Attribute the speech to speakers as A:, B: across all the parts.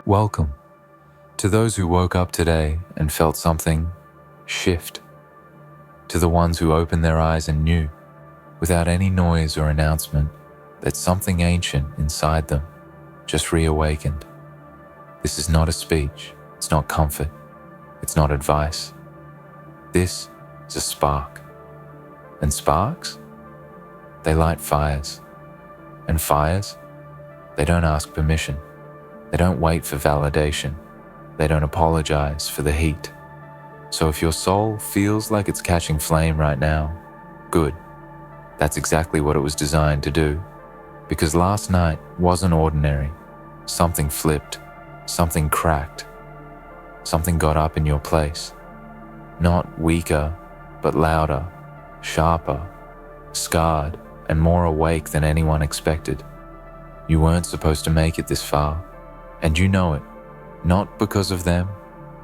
A: Welcome to those who woke up today and felt something shift, to the ones who opened their eyes and knew, without any noise or announcement, that something ancient inside them just reawakened. This is not a speech, it's not comfort, it's not advice. This is a spark. And sparks? They light fires. And fires? They don't ask permission. They don't wait for validation. They don't apologize for the heat. So if your soul feels like it's catching flame right now, good. That's exactly what it was designed to do. Because last night wasn't ordinary. Something flipped. Something cracked. Something got up in your place. Not weaker, but louder, sharper, scarred, and more awake than anyone expected. You weren't supposed to make it this far, and you know it, not because of them,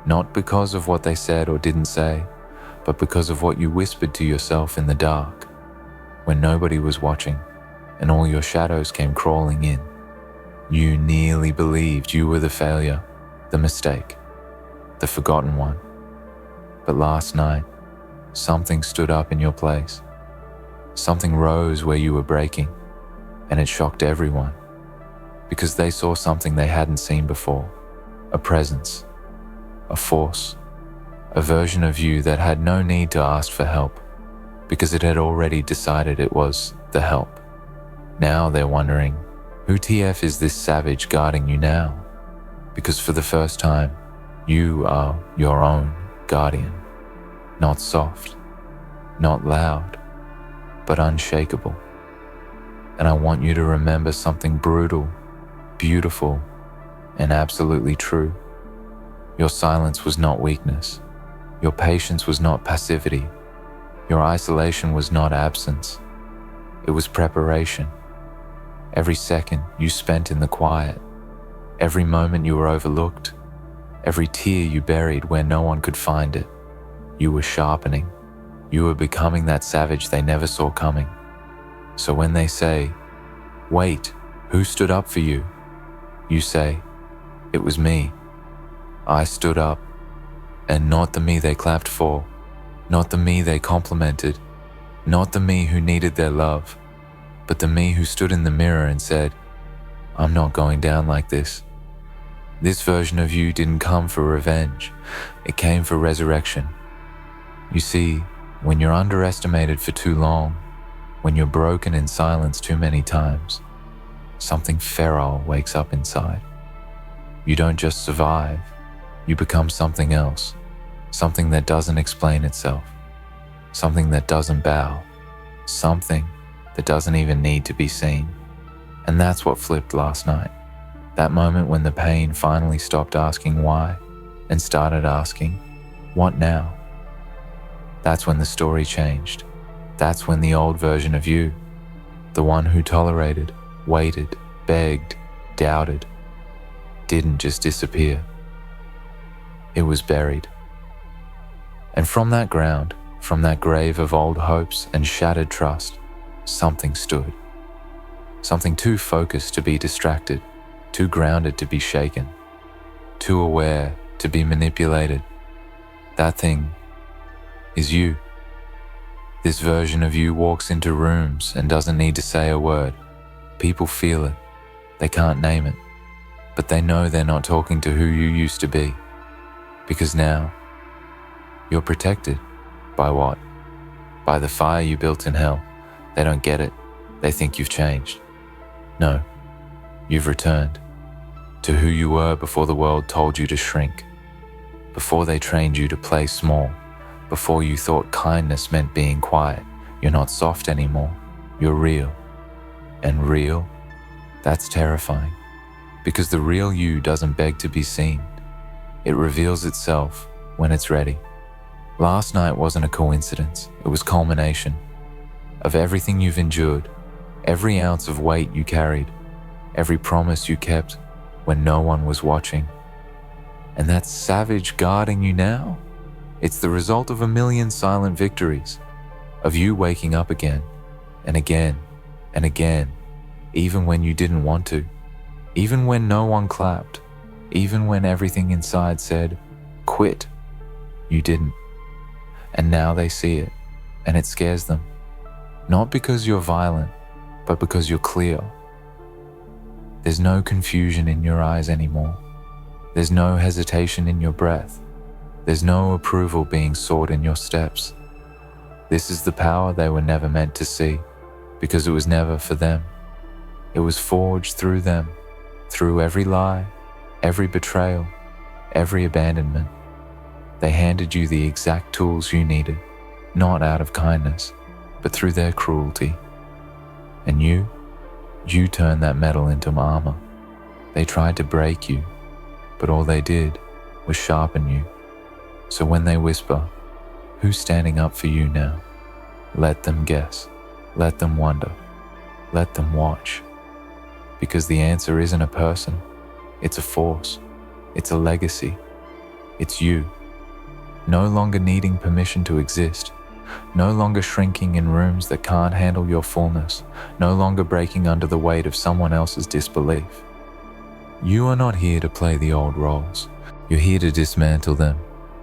A: not because of what they said or didn't say, but because of what you whispered to yourself in the dark, when nobody was watching, and all your shadows came crawling in. You nearly believed you were the failure, the mistake, the forgotten one. But last night, something stood up in your place. Something rose where you were breaking, and it shocked everyone, because they saw something they hadn't seen before, a presence, a force, a version of you that had no need to ask for help, because it had already decided it was the help. Now they're wondering, who TF is this savage guarding you now? Because for the first time, you are your own guardian. Not soft, not loud, but unshakable. And I want you to remember something brutal, beautiful, and absolutely true. Your silence was not weakness. Your patience was not passivity. Your isolation was not absence. It was preparation. Every second you spent in the quiet, every moment you were overlooked, every tear you buried where no one could find it, you were sharpening. You were becoming that savage they never saw coming. So when they say, "Wait, who stood up for you?" you say, "It was me. I stood up." And not the me they clapped for, not the me they complimented, not the me who needed their love, but the me who stood in the mirror and said, "I'm not going down like this." This version of you didn't come for revenge, it came for resurrection. You see, when you're underestimated for too long, when you're broken in silence too many times, something feral wakes up inside. You don't just survive, you become something else, something that doesn't explain itself, something that doesn't bow, something that doesn't even need to be seen. And that's what flipped last night. That moment when the pain finally stopped asking why and started asking, what now? That's when the story changed. That's when the old version of you, the one who tolerated, waited, begged, doubted, didn't just disappear. It was buried. And from that ground, from that grave of old hopes and shattered trust, something stood. Something too focused to be distracted, too grounded to be shaken, too aware to be manipulated. That thing is you. This version of you walks into rooms and doesn't need to say a word. People feel it. They can't name it. But they know they're not talking to who you used to be. Because now, you're protected. By what? By the fire you built in hell. They don't get it. They think you've changed. No, you've returned to who you were before the world told you to shrink, before they trained you to play small, before you thought kindness meant being quiet. You're not soft anymore. You're real. And real, that's terrifying. Because the real you doesn't beg to be seen. It reveals itself when it's ready. Last night wasn't a coincidence. It was culmination of everything you've endured, every ounce of weight you carried, every promise you kept when no one was watching. And that savage guarding you now, it's the result of a million silent victories, of you waking up again and again and again, even when you didn't want to, even when no one clapped, Even when everything inside said, quit, you didn't. And now they see it, and it scares them. Not because you're violent, but because you're clear. There's no confusion in your eyes anymore. There's no hesitation in your breath. There's no approval being sought in your steps. This is the power they were never meant to see, because it was never for them. It was forged through them, through every lie, every betrayal, every abandonment. They handed you the exact tools you needed, not out of kindness, but through their cruelty. And you turned that metal into armor. They tried to break you, but all they did was sharpen you. So when they whisper, who's standing up for you now? Let them guess, let them wonder, let them watch. Because the answer isn't a person, it's a force, it's a legacy, it's you. No longer needing permission to exist, no longer shrinking in rooms that can't handle your fullness, no longer breaking under the weight of someone else's disbelief. You are not here to play the old roles. You're here to dismantle them.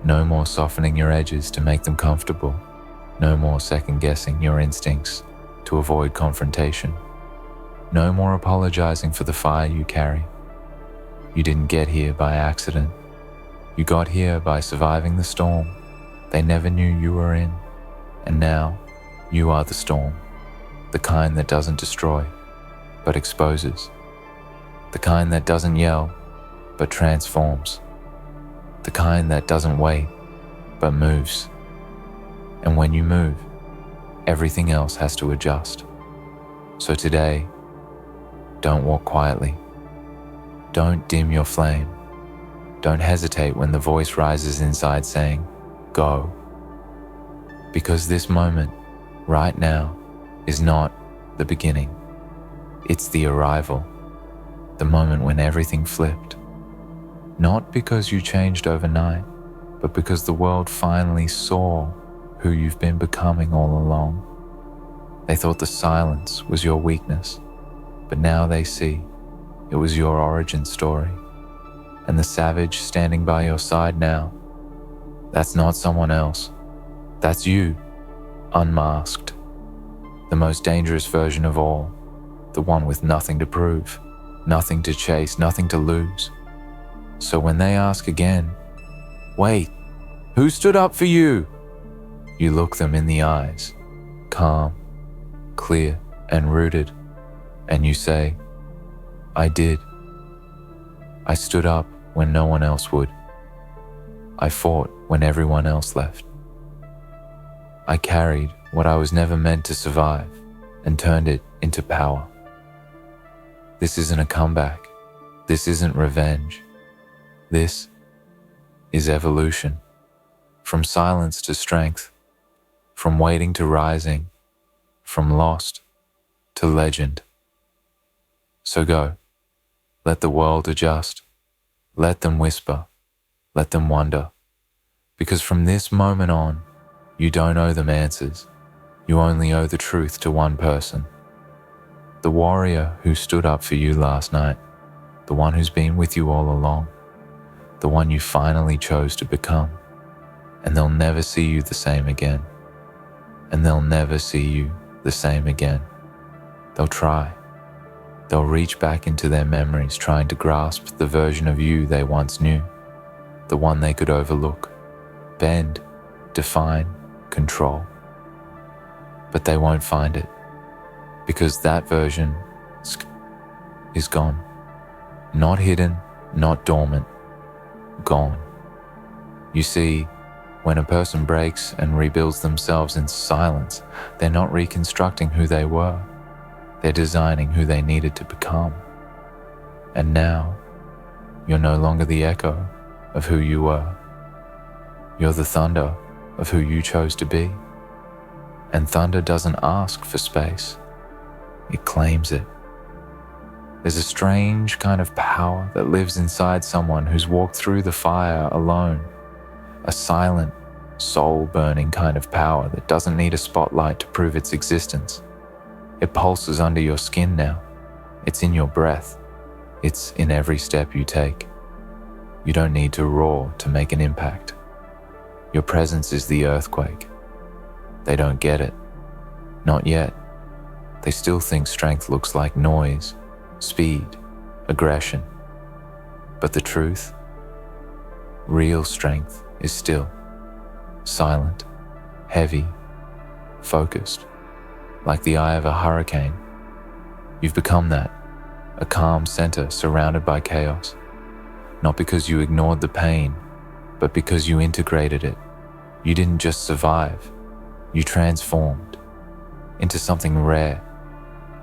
A: No more softening your edges to make them comfortable. No more second-guessing your instincts to avoid confrontation. No more apologizing for the fire you carry. You didn't get here by accident. You got here by surviving the storm they never knew you were in. And now, you are the storm, the kind that doesn't destroy, but exposes. The kind that doesn't yell, but transforms. The kind that doesn't wait, but moves. And when you move, everything else has to adjust. So today, don't walk quietly. Don't dim your flame. Don't hesitate when the voice rises inside saying, go. Because this moment, right now, is not the beginning. It's the arrival, the moment when everything flipped. Not because you changed overnight, but because the world finally saw who you've been becoming all along. They thought the silence was your weakness, but now they see it was your origin story. And the savage standing by your side now, that's not someone else. That's you, unmasked. The most dangerous version of all, the one with nothing to prove, nothing to chase, nothing to lose. So when they ask again, wait, who stood up for you? You look them in the eyes, calm, clear, and rooted, and you say, I did. I stood up when no one else would. I fought when everyone else left. I carried what I was never meant to survive and turned it into power. This isn't a comeback. This isn't revenge. This is evolution. From silence to strength, from waiting to rising, from lost to legend. So go. Let the world adjust. Let them whisper. Let them wonder. Because from this moment on, you don't owe them answers. You only owe the truth to one person. The warrior who stood up for you last night. The one who's been with you all along. The one you finally chose to become. And they'll never see you the same again. And they'll never see you the same again. They'll try. They'll reach back into their memories trying to grasp the version of you they once knew. The one they could overlook, bend, define, control. But they won't find it, because that version is gone. Not hidden, not dormant, gone. You see, when a person breaks and rebuilds themselves in silence, they're not reconstructing who they were. They're designing who they needed to become. And now, you're no longer the echo of who you were. You're the thunder of who you chose to be. And thunder doesn't ask for space. It claims it. There's a strange kind of power that lives inside someone who's walked through the fire alone. A silent, soul-burning kind of power that doesn't need a spotlight to prove its existence. It pulses under your skin now. It's in your breath. It's in every step you take. You don't need to roar to make an impact. Your presence is the earthquake. They don't get it. Not yet. They still think strength looks like noise, speed, aggression. But the truth? Real strength is still, silent, heavy, focused, like the eye of a hurricane. You've become that, a calm center surrounded by chaos, not because you ignored the pain, but because you integrated it. You didn't just survive, you transformed into something rare,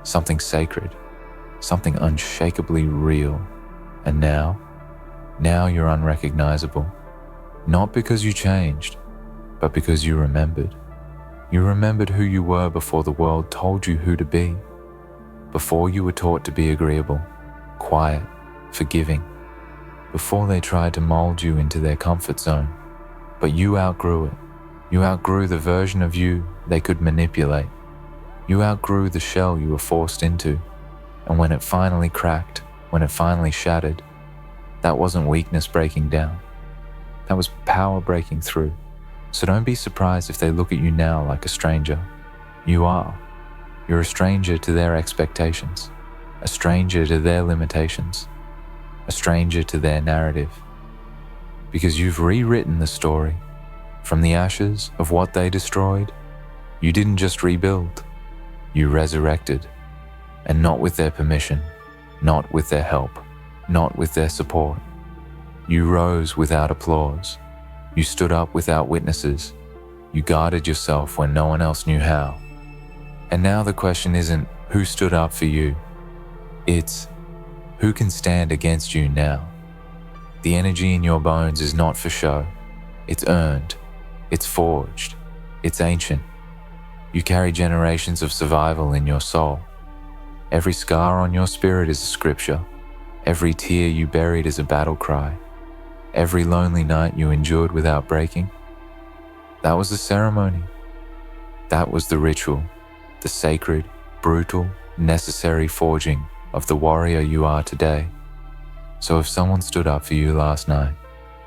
A: something sacred, something unshakably real. And now you're unrecognizable, not because you changed, but because you remembered. You remembered who you were before the world told you who to be, before you were taught to be agreeable, quiet, forgiving, before they tried to mold you into their comfort zone. But you outgrew it. You outgrew the version of you they could manipulate. You outgrew the shell you were forced into. And when it finally cracked, when it finally shattered, that wasn't weakness breaking down. That was power breaking through. So don't be surprised if they look at you now like a stranger. You are. You're a stranger to their expectations, a stranger to their limitations, a stranger to their narrative. Because you've rewritten the story. From the ashes of what they destroyed, you didn't just rebuild, you resurrected. And not with their permission, not with their help, not with their support. You rose without applause. You stood up without witnesses. You guarded yourself when no one else knew how. And now the question isn't who stood up for you. It's who can stand against you now. The energy in your bones is not for show. It's earned. It's forged. It's ancient. You carry generations of survival in your soul. Every scar on your spirit is a scripture. Every tear you buried is a battle cry. Every lonely night you endured without breaking, that was the ceremony. That was the ritual, the sacred, brutal, necessary forging of the warrior you are today. So if someone stood up for you last night,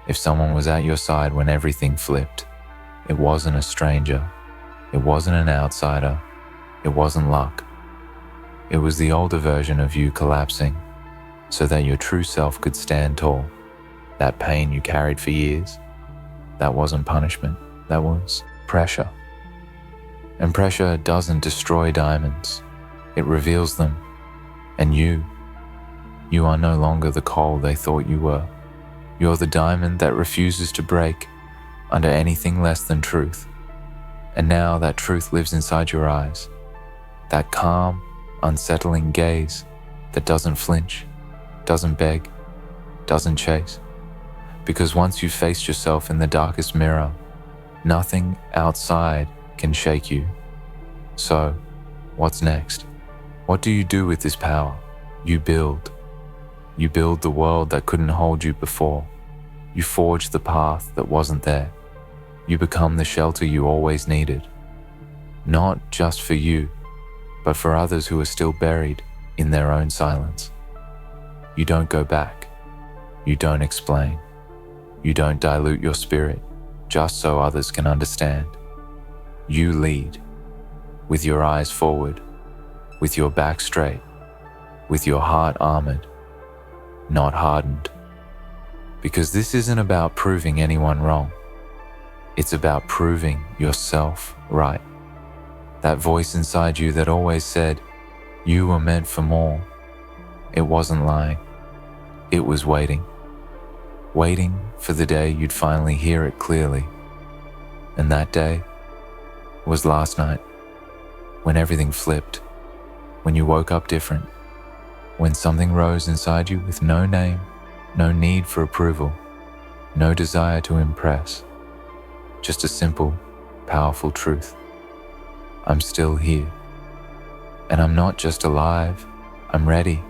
A: if someone was at your side when everything flipped, it wasn't a stranger, it wasn't an outsider, it wasn't luck. It was the older version of you collapsing so that your true self could stand tall. That pain you carried for years, that wasn't punishment, that was pressure. And pressure doesn't destroy diamonds, it reveals them. And you are no longer the coal they thought you were. You're the diamond that refuses to break under anything less than truth. And now that truth lives inside your eyes, that calm, unsettling gaze that doesn't flinch, doesn't beg, doesn't chase. Because once you've faced yourself in the darkest mirror, nothing outside can shake you. So, what's next? What do you do with this power? You build. You build the world that couldn't hold you before. You forge the path that wasn't there. You become the shelter you always needed. Not just for you, but for others who are still buried in their own silence. You don't go back. You don't explain. You don't dilute your spirit just so others can understand. You lead, with your eyes forward, with your back straight, with your heart armored, not hardened. Because this isn't about proving anyone wrong. It's about proving yourself right. That voice inside you that always said, you were meant for more. It wasn't lying. It was waiting. Waiting for the day you'd finally hear it clearly. And that day was last night, when everything flipped, when you woke up different, when something rose inside you with no name, no need for approval, no desire to impress, just a simple, powerful truth. I'm still here. And I'm not just alive, I'm ready.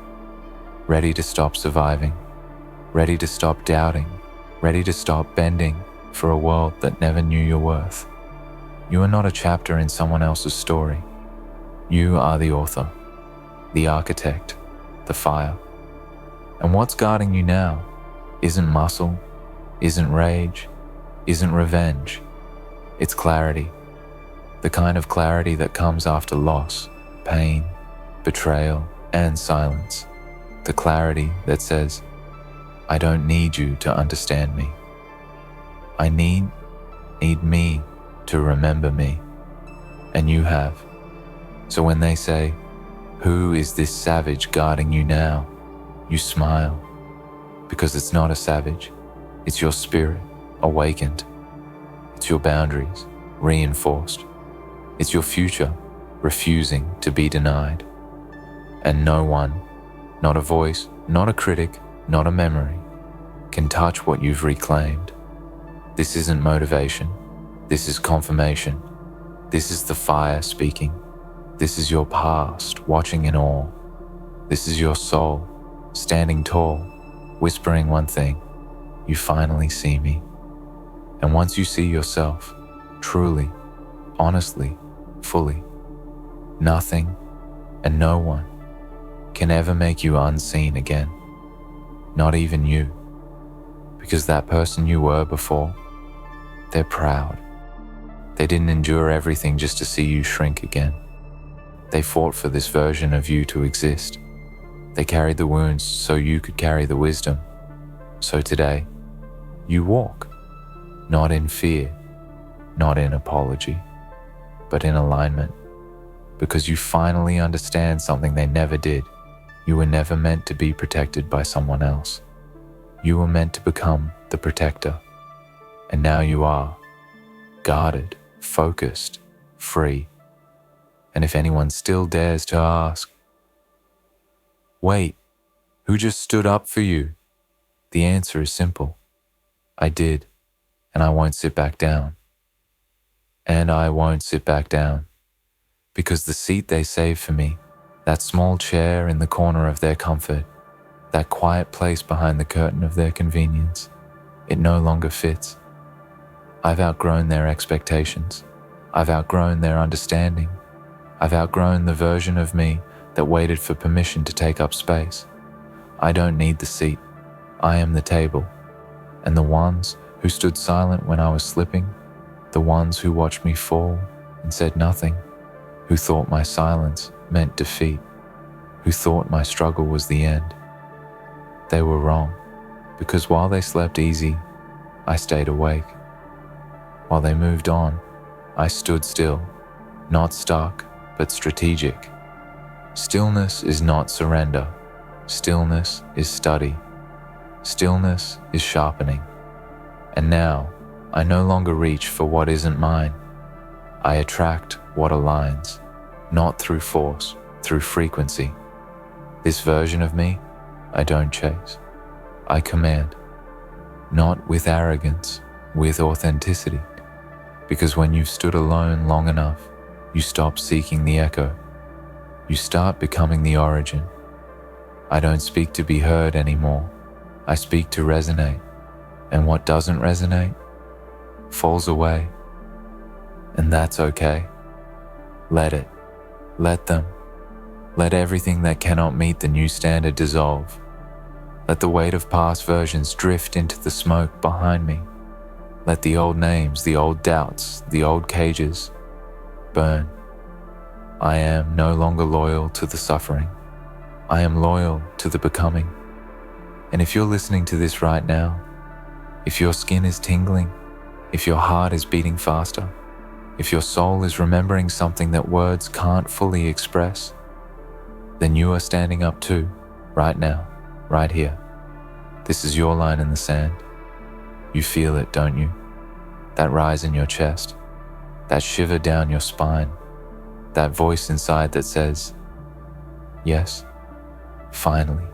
A: Ready to stop surviving, ready to stop doubting, ready to stop bending for a world that never knew your worth. You are not a chapter in someone else's story. You are the author, the architect, the fire. And what's guarding you now? isn't muscle, isn't rage, isn't revenge. It's clarity. The kind of clarity that comes after loss, pain, betrayal, and silence. The clarity that says, I don't need you to understand me. I need me to remember me. And you have. So when they say, who is this savage guarding you now? You smile. Because it's not a savage. It's your spirit, awakened. It's your boundaries, reinforced. It's your future, refusing to be denied. And no one, not a voice, not a critic, not a memory, can touch what you've reclaimed. This isn't motivation. This is confirmation. This is the fire speaking. This is your past, watching in awe. This is your soul, standing tall, whispering one thing. You finally see me. And once you see yourself, truly, honestly, fully, nothing and no one can ever make you unseen again. Not even you. Because that person you were before, they're proud. They didn't endure everything just to see you shrink again. They fought for this version of you to exist. They carried the wounds so you could carry the wisdom. So today, you walk, not in fear, not in apology, but in alignment, because you finally understand something they never did. You were never meant to be protected by someone else. You were meant to become the protector. And now you are, guarded, focused, free. And if anyone still dares to ask, wait, who just stood up for you? The answer is simple. I did, and I won't sit back down. And I won't sit back down, because the seat they saved for me, that small chair in the corner of their comfort, that quiet place behind the curtain of their convenience, it no longer fits. I've outgrown their expectations. I've outgrown their understanding. I've outgrown the version of me that waited for permission to take up space. I don't need the seat. I am the table. And the ones who stood silent when I was slipping, the ones who watched me fall and said nothing, who thought my silence meant defeat, who thought my struggle was the end, they were wrong, because while they slept easy, I stayed awake. While they moved on, I stood still, not stuck, but strategic. Stillness is not surrender. Stillness is study. Stillness is sharpening. And now, I no longer reach for what isn't mine. I attract what aligns, not through force, through frequency. This version of me, I don't chase. I command. Not with arrogance, with authenticity. Because when you've stood alone long enough, you stop seeking the echo. You start becoming the origin. I don't speak to be heard anymore. I speak to resonate. And what doesn't resonate falls away. And that's okay. Let it. Let them. Let everything that cannot meet the new standard dissolve. Let the weight of past versions drift into the smoke behind me. Let the old names, the old doubts, the old cages burn. I am no longer loyal to the suffering. I am loyal to the becoming. And if you're listening to this right now, if your skin is tingling, if your heart is beating faster, if your soul is remembering something that words can't fully express, then you are standing up too, right now, right here. This is your line in the sand. You feel it, don't you? That rise in your chest, that shiver down your spine, that voice inside that says, yes, finally,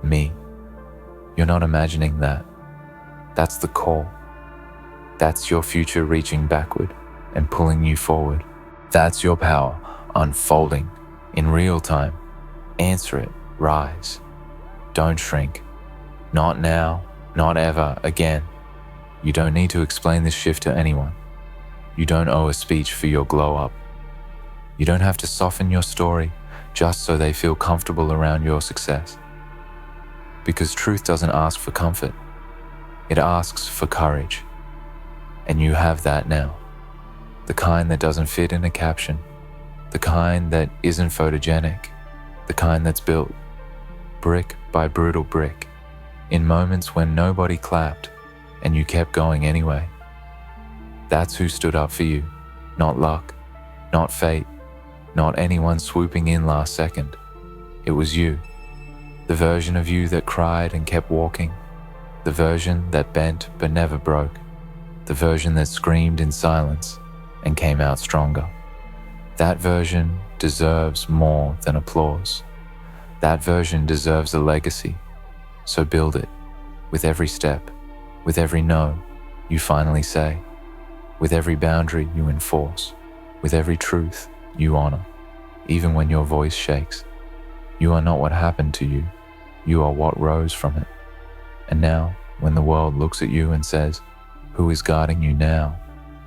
A: me. You're not imagining that. That's the call. That's your future reaching backward and pulling you forward. That's your power unfolding in real time. Answer it, rise. Don't shrink. Not now, not ever again. You don't need to explain this shift to anyone. You don't owe a speech for your glow up. You don't have to soften your story just so they feel comfortable around your success. Because truth doesn't ask for comfort, it asks for courage. And you have that now. The kind that doesn't fit in a caption, the kind that isn't photogenic, the kind that's built brick by brutal brick, in moments when nobody clapped and you kept going anyway. That's who stood up for you, not luck, not fate, not anyone swooping in last second. It was you, the version of you that cried and kept walking, the version that bent but never broke, the version that screamed in silence and came out stronger. That version deserves more than applause. That version deserves a legacy. So build it, with every step, with every no you finally say, with every boundary you enforce, with every truth you honor, even when your voice shakes. You are not what happened to you, you are what rose from it. And now, when the world looks at you and says, "Who is guarding you now?"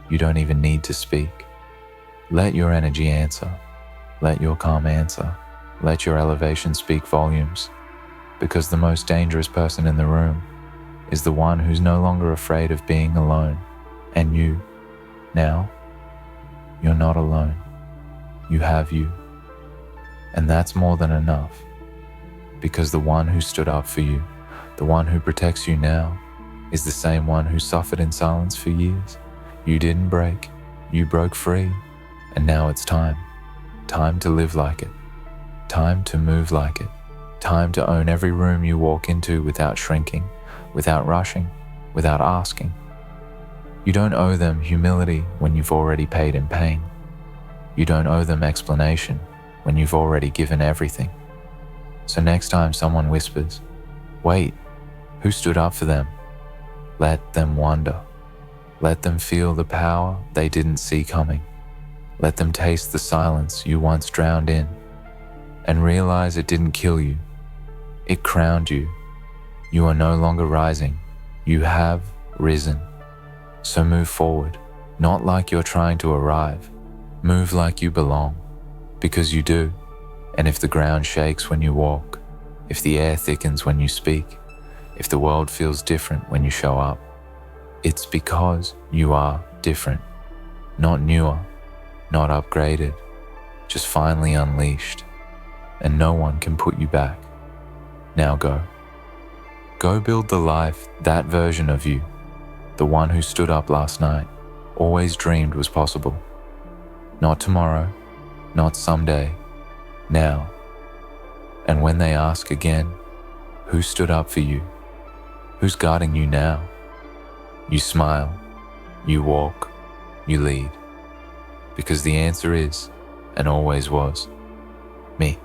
A: you don't even need to speak. Let your energy answer. Let your calm answer. Let your elevation speak volumes. Because the most dangerous person in the room is the one who's no longer afraid of being alone. And you, now, you're not alone. You have you. And that's more than enough. Because the one who stood up for you, the one who protects you now, is the same one who suffered in silence for years. You didn't break, you broke free, and now it's time. Time to live like it. Time to move like it. Time to own every room you walk into without shrinking, without rushing, without asking. You don't owe them humility when you've already paid in pain. You don't owe them explanation when you've already given everything. So next time someone whispers, "Wait, who stood up for them?" let them wonder. Let them feel the power they didn't see coming. Let them taste the silence you once drowned in, and realize it didn't kill you. It crowned you. You are no longer rising. You have risen. So move forward, not like you're trying to arrive. Move like you belong, because you do. And if the ground shakes when you walk, if the air thickens when you speak, if the world feels different when you show up, it's because you are different, not newer, not upgraded, just finally unleashed, and no one can put you back. Now go. Go build the life that version of you, the one who stood up last night, always dreamed was possible. Not tomorrow, not someday, now. And when they ask again, who stood up for you? Who's guarding you now? You smile, you walk, you lead. Because the answer is, and always was, me.